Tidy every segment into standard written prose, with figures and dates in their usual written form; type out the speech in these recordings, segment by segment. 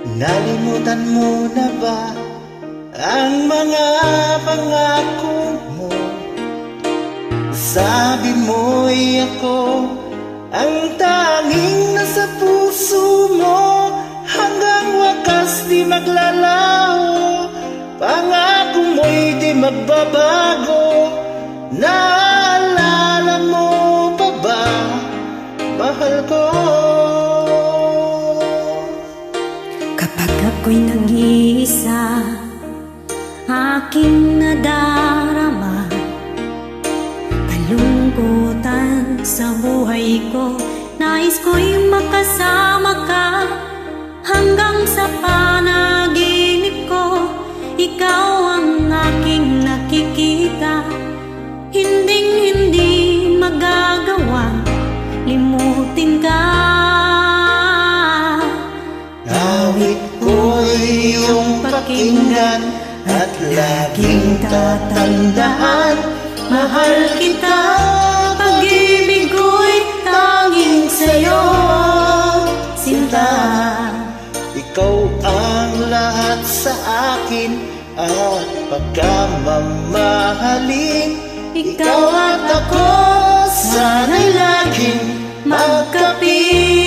Nalimutan mo na ba ang mga pangako mo? Sabi mo'y ako ang tanging nasa puso mo, hanggang wakas di maglalaho. Pangako mo'y di magbabago. Naalala mo pa ba, mahal ko? Kapag ako'y nag-iisa, aking nadarama kalungkutan sa buhay ko. Nais ko'y makasama ka hanggang sa panaginip ko. Ikaw ang aking nakikita, hinding-hindi magagawa limutin ka. Awit ko'y iyong pakinggan at laging tatandaan, mahal kita, pag-ibig ko'y tanging sa'yo, sinta. Ikaw ang lahat sa akin at pagkamamahalin. Ikaw at ako, sana'y laging magkapiling.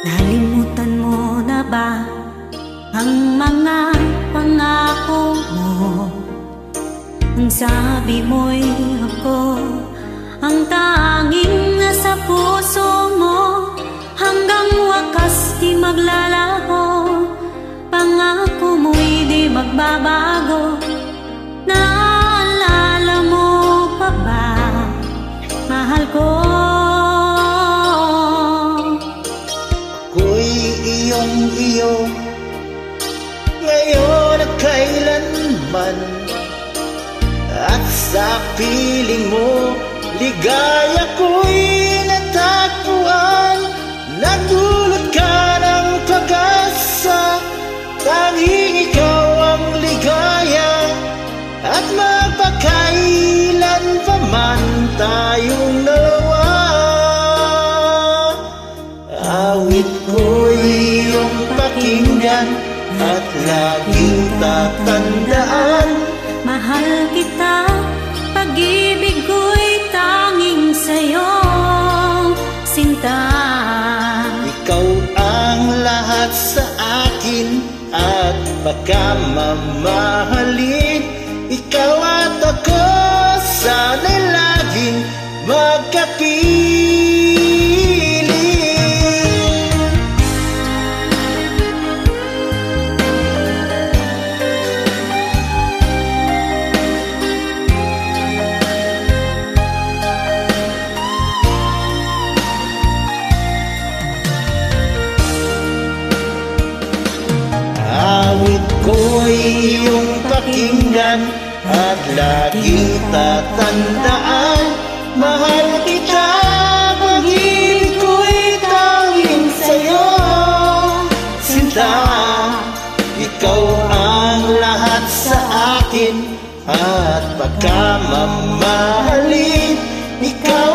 Nalimutan mo na ba ang mga pangako mo? Ang sabi mo'y ako ang tanging nasa puso mo, hanggang wakas di maglalaho. Pangako mo'y di magbabago. Naalala mo pa ba, mahal ko? Iyo ngayon at kailanman, at sa piling mo ligaya ko'y natagpuan. Nagdulot ka ng pag-asa, tanging ikaw ang ligaya, at magpakailan pa man tayong dalawa. Awit ko'y iyong pakinggan at laging tatandaan, mahal kita, pag-ibig ko'y tanging sa'yo, sinta. Ikaw ang lahat sa akin at pagkamamahalin. Ikaw at ako, sana'y laging magkapiling. Awit ko'y iyong pakinggan at laging tatandaan, mahal kita, pag-ibig ko'y tanging sa'yo, sinta. Ikaw ang lahat sa akin at pagkamamahalin. Ikaw